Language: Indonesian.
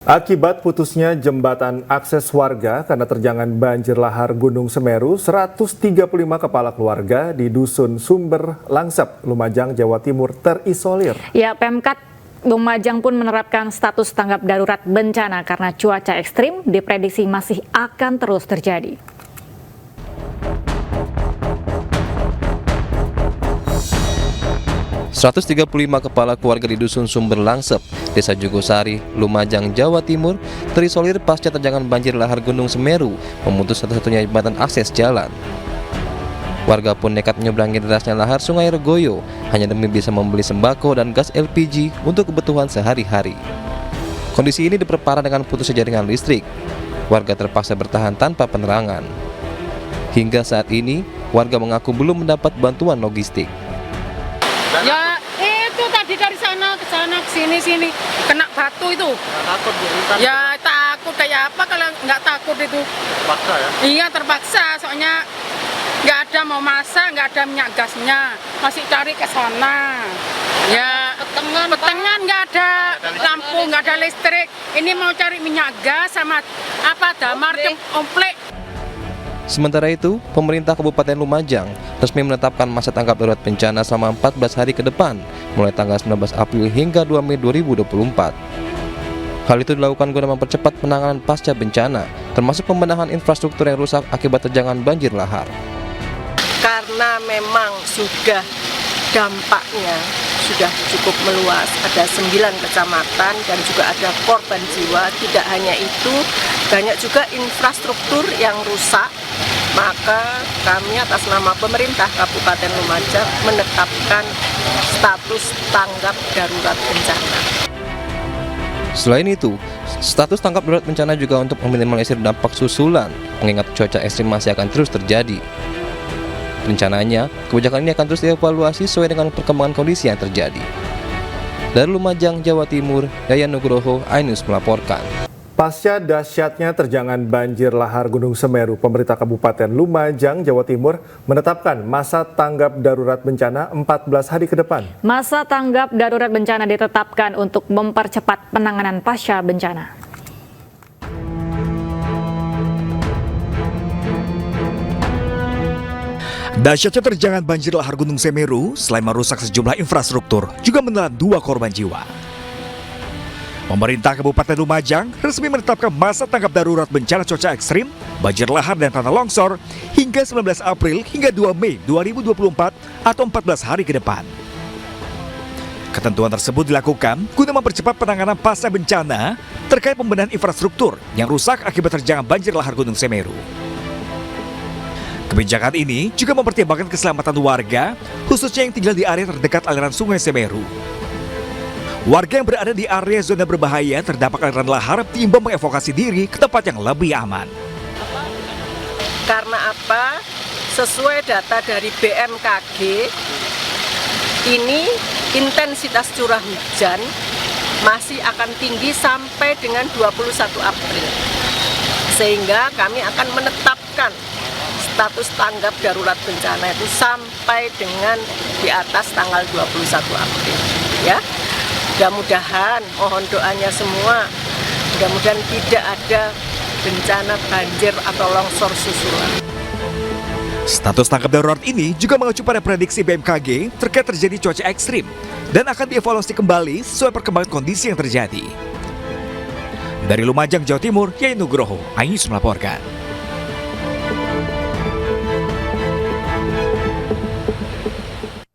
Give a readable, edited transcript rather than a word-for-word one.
Akibat putusnya jembatan akses warga karena terjangan banjir lahar Gunung Semeru, 135 kepala keluarga di Dusun Sumber Langsep, Lumajang, Jawa Timur terisolir. Ya, Pemkab Lumajang pun menerapkan status tanggap darurat bencana karena cuaca ekstrim diprediksi masih akan terus terjadi. ...135 kepala keluarga di Dusun Sumber Langsep, Desa Jugosari, Lumajang, Jawa Timur, terisolir pasca terjangan banjir lahar Gunung Semeru, memutus satu-satunya jembatan akses jalan. Warga pun nekat menyeberangi derasnya lahar Sungai Regoyo, hanya demi bisa membeli sembako dan gas LPG untuk kebutuhan sehari-hari. Kondisi ini diperparah dengan putusnya jaringan listrik. Warga terpaksa bertahan tanpa penerangan. Hingga saat ini, warga mengaku belum mendapat bantuan logistik. Ya itu tadi dari sana ke sana ke sini kena batu itu. Takut Ya takut kayak apa kalau nggak takut itu? Terpaksa ya? Iya terpaksa, soalnya nggak ada mau masak, nggak ada minyak gasnya, masih cari ke sana. Ya petengan nggak ada lampu, nggak ada listrik. Ini mau cari minyak gas sama apa damar komplek. Sementara itu, pemerintah Kabupaten Lumajang resmi menetapkan masa tanggap darurat bencana selama 14 hari ke depan, mulai tanggal 19 April hingga 2 Mei 2024. Hal itu dilakukan guna mempercepat penanganan pasca bencana, termasuk pembenahan infrastruktur yang rusak akibat terjangan banjir lahar. Karena memang sudah dampaknya sudah cukup meluas, ada 9 kecamatan dan juga ada korban jiwa. Tidak hanya itu, banyak juga infrastruktur yang rusak. Maka kami atas nama pemerintah Kabupaten Lumajang menetapkan status tanggap darurat bencana. Selain itu, status tanggap darurat bencana juga untuk meminimalisir dampak susulan, mengingat cuaca ekstrim masih akan terus terjadi. Rencananya, kebijakan ini akan terus dievaluasi sesuai dengan perkembangan kondisi yang terjadi. Dari Lumajang, Jawa Timur, Yayan Nugroho, iNews melaporkan. Pasca dahsyatnya terjangan banjir lahar Gunung Semeru, pemerintah Kabupaten Lumajang, Jawa Timur menetapkan masa tanggap darurat bencana 14 hari ke depan. Masa tanggap darurat bencana ditetapkan untuk mempercepat penanganan pasca bencana. Dahsyatnya terjangan banjir lahar Gunung Semeru selain merusak sejumlah infrastruktur, juga menelan 2 korban jiwa. Pemerintah Kabupaten Lumajang resmi menetapkan masa tanggap darurat bencana cuaca ekstrim, banjir lahar dan tanah longsor hingga 19 April hingga 2 Mei 2024 atau 14 hari ke depan. Ketentuan tersebut dilakukan guna mempercepat penanganan pasca bencana terkait pembenahan infrastruktur yang rusak akibat terjangan banjir lahar Gunung Semeru. Kebijakan ini juga mempertimbangkan keselamatan warga, khususnya yang tinggal di area terdekat aliran Sungai Semeru. Warga yang berada di area zona berbahaya terdampak aliran lahar diimbau mengevakuasi diri ke tempat yang lebih aman. Karena apa? Sesuai data dari BMKG, ini intensitas curah hujan masih akan tinggi sampai dengan 21 April. Sehingga kami akan menetapkan status tanggap darurat bencana itu sampai dengan di atas tanggal 21 April. Ya. Mudah-mudahan, mohon doanya semua, mudah-mudahan tidak ada bencana banjir atau longsor susulan. Status tanggap darurat ini juga mengacu pada prediksi BMKG terkait terjadi cuaca ekstrim dan akan dievaluasi kembali sesuai perkembangan kondisi yang terjadi. Dari Lumajang, Jawa Timur, Yayan Nugroho, iNews melaporkan.